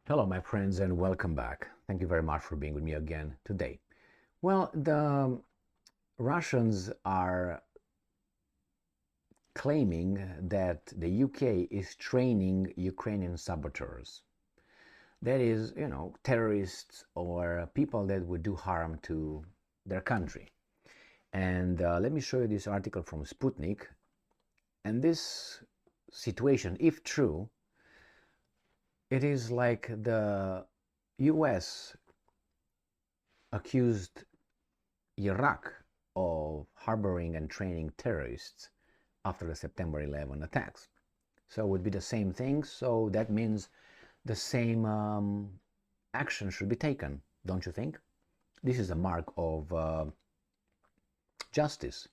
Hello, my friends, and welcome back. Thank you very much for being with me again today. Well, the Russians are claiming that the UK is training Ukrainian saboteurs. That is, terrorists or people that would do harm to their country. And let me show you this article from Sputnik. And this situation, if true, it is like the US accused IRAK of harboring and training terrorists after the September 11 attacks. So it would be the same thing. So that means the same action should be taken, don't you think? This is a mark of justice.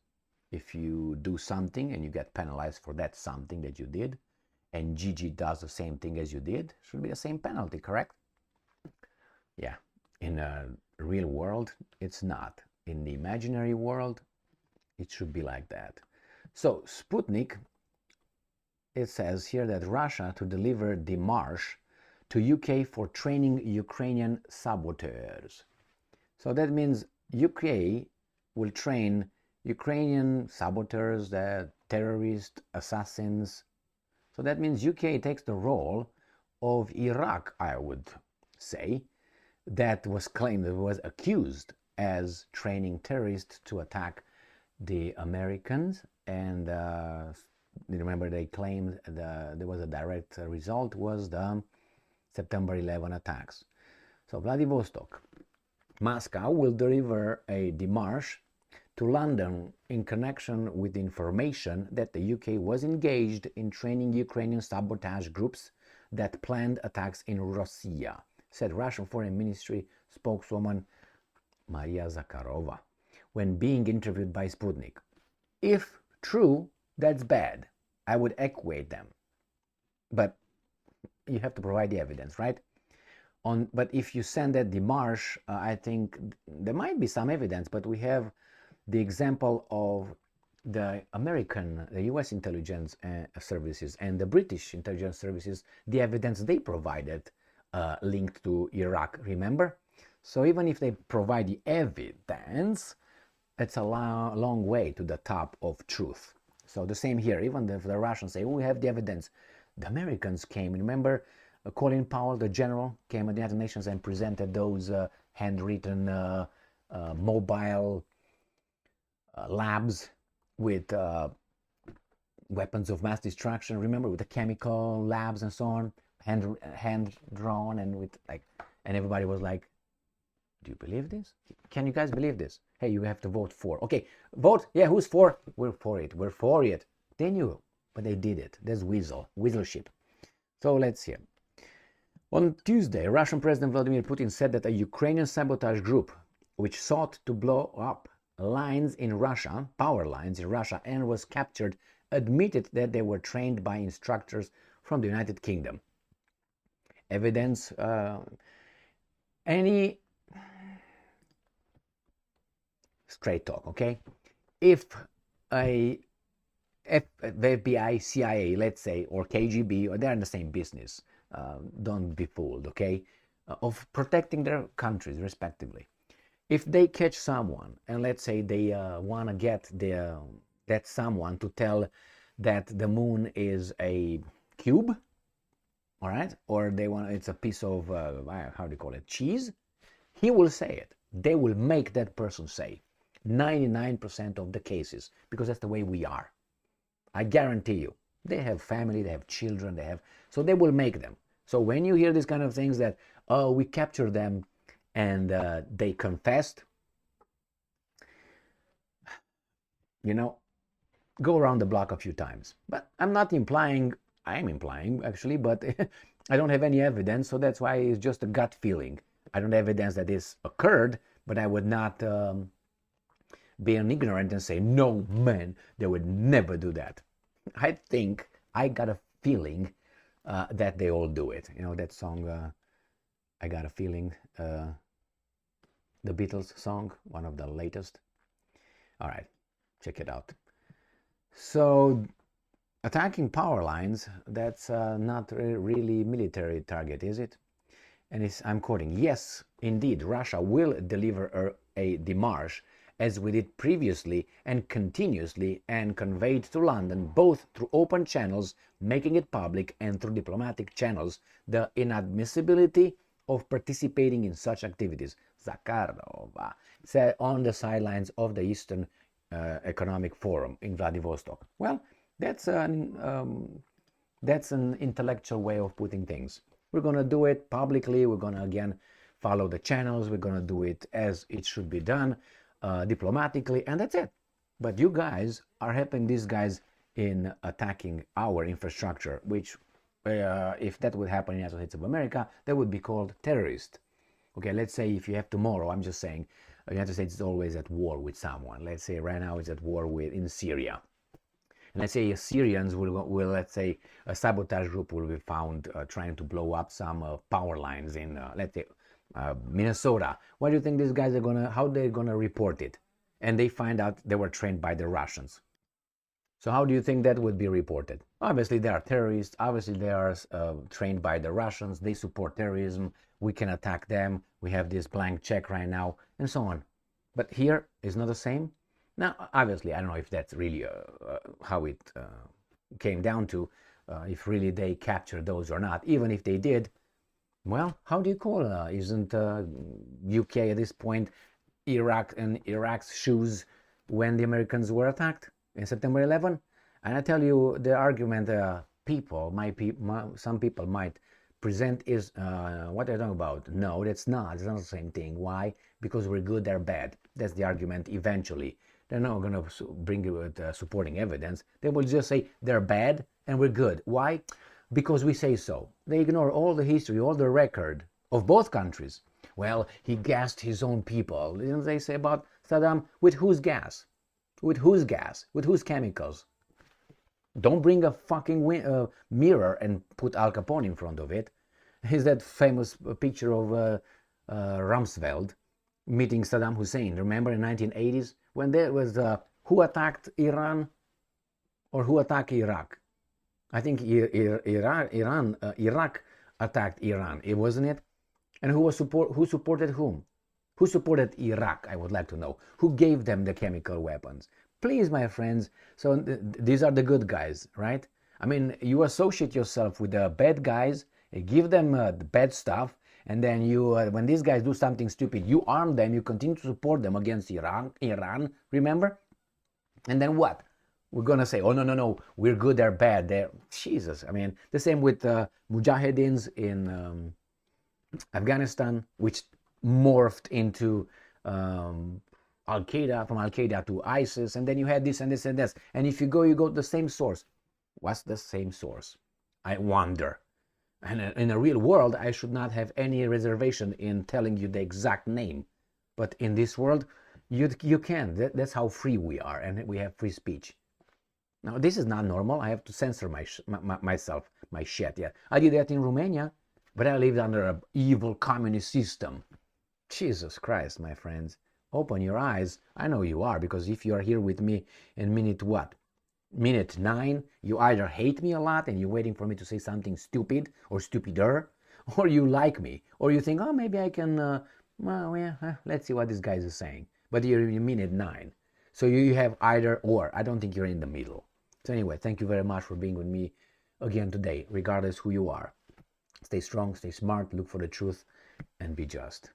If you do something and you get penalized for that something that you did, and Gigi does the same thing as you did, should be the same penalty, correct? Yeah, in a real world, it's not. In the imaginary world, it should be like that. So Sputnik, it says here that Russia to deliver démarche to UK for training Ukrainian saboteurs. So that means UK will train Ukrainian saboteurs, the terrorists, assassins. So that means UK takes the role of Iraq, I would say, that was claimed, that was accused as training terrorists to attack the Americans. And remember, they claimed there was a direct result was the September 11 attacks. So Vladivostok, Moscow will deliver a démarche to London in connection with information that the UK was engaged in training Ukrainian sabotage groups that planned attacks in Russia, said Russian Foreign Ministry spokeswoman Maria Zakharova when being interviewed by Sputnik. If true, that's bad. I would equate them. But you have to provide the evidence, right? But if you send that démarche, I think there might be some evidence, but we have the example of the US intelligence services and the British intelligence services, the evidence they provided linked to Iraq, remember? So even if they provide the evidence, it's a long way to the top of truth. So the same here, even if the Russians say, we have the evidence. The Americans came, remember, Colin Powell, the general, came at the United Nations and presented those handwritten mobile labs with weapons of mass destruction, remember, with the chemical labs and so on, hand drawn, and with and everybody was like, do you believe this? Can you guys believe this? Hey, you have to vote for. Okay, vote. Yeah, who's for? We're for it. We're for it. They knew, but they did it. There's weaselship. So let's see. On Tuesday, Russian President Vladimir Putin said that a Ukrainian sabotage group, which sought to blow up lines in Russia, power lines in Russia, and was captured, admitted that they were trained by instructors from the United Kingdom. Evidence, any straight talk, okay? If the FBI, CIA, let's say, or KGB, or they're in the same business, don't be fooled, okay? Of protecting their countries respectively. If they catch someone and let's say they want to get that someone to tell that the moon is a cube, all right, or they want it's a piece of how do you call it, cheese, he will say it. They will make that person say 99% of the cases, because that's the way we are. I guarantee you, they have family, they have children, so they will make them. So when you hear these kind of things that, oh, we captured them and they confessed, go around the block a few times. But I'm implying actually, but I don't have any evidence, so that's why it's just a gut feeling. I don't have evidence that this occurred, but I would not be an ignorant and say, no, man, they would never do that. I think I got a feeling that they all do it. That song, I Got a Feeling, the Beatles song, one of the latest. All right, check it out. So attacking power lines, that's not really military target, is it? and I'm quoting, yes, indeed, Russia will deliver a démarche as we did previously and continuously, and conveyed to London, both through open channels, making it public, and through diplomatic channels, the inadmissibility of participating in such activities. Zakharova said on the sidelines of the Eastern Economic Forum in Vladivostok. Well, that's an intellectual way of putting things. We're going to do it publicly. We're going to, again, follow the channels. We're going to do it as it should be done, diplomatically, and that's it. But you guys are helping these guys in attacking our infrastructure, which, if that would happen in the United States of America, that would be called terrorist. Okay, let's say if you have tomorrow, I'm just saying, the United States is always at war with someone. Let's say right now it's at war in Syria. And let's say Syrians will, let's say, a sabotage group will be found trying to blow up some power lines in, let's say, Minnesota. What do you think these guys are gonna, how they're gonna report it? And they find out they were trained by the Russians. So how do you think that would be reported? Obviously, they are terrorists. Obviously, they are trained by the Russians. They support terrorism. We can attack them. We have this blank check right now, and so on. But here is not the same. Now, obviously, I don't know if that's really how it came down to, if really they captured those or not. Even if they did, well, how do you call it? Isn't UK at this point Iraq and Iraq's shoes when the Americans were attacked in September 11? And I tell you, the argument some people might present is, what are you talking about? No, that's not. It's not the same thing. Why? Because we're good, they're bad. That's the argument eventually. They're not going to bring you with supporting evidence. They will just say they're bad and we're good. Why? Because we say so. They ignore all the history, all the record of both countries. Well, he gassed his own people. Didn't they say about Saddam? With whose gas? With whose gas? With whose chemicals? Don't bring a fucking mirror and put Al Capone in front of it. Is that famous picture of Rumsfeld meeting Saddam Hussein? Remember in 1980s when there was who attacked Iran or who attacked Iraq? I think Iraq attacked Iran, wasn't it? And who supported whom? Who supported Iraq? I would like to know. Who gave them the chemical weapons? Please, my friends. So these are the good guys, right? I mean, you associate yourself with the bad guys, give them the bad stuff, and then you, when these guys do something stupid, you arm them, you continue to support them against Iran, remember? And then what? We're going to say, oh, no, we're good, they're bad. Jesus, I mean, the same with Mujahideen in Afghanistan, which morphed into Al-Qaeda, from Al-Qaeda to ISIS, and then you had this and this and this. And if you go to the same source. What's the same source? I wonder. And in a real world, I should not have any reservation in telling you the exact name. But in this world, you can. That's how free we are, and we have free speech. Now, this is not normal. I have to censor myself, my shit. Yeah, I did that in Romania, but I lived under an evil communist system. Jesus Christ, my friends. Open your eyes. I know you are, because if you are here with me in minute what? Minute 9, you either hate me a lot and you're waiting for me to say something stupid or stupider, or you like me, or you think, oh, maybe I can, well, yeah, let's see what this guy is saying. But you're in minute 9. So you have either or. I don't think you're in the middle. So anyway, thank you very much for being with me again today, regardless who you are. Stay strong, stay smart, look for the truth, and be just.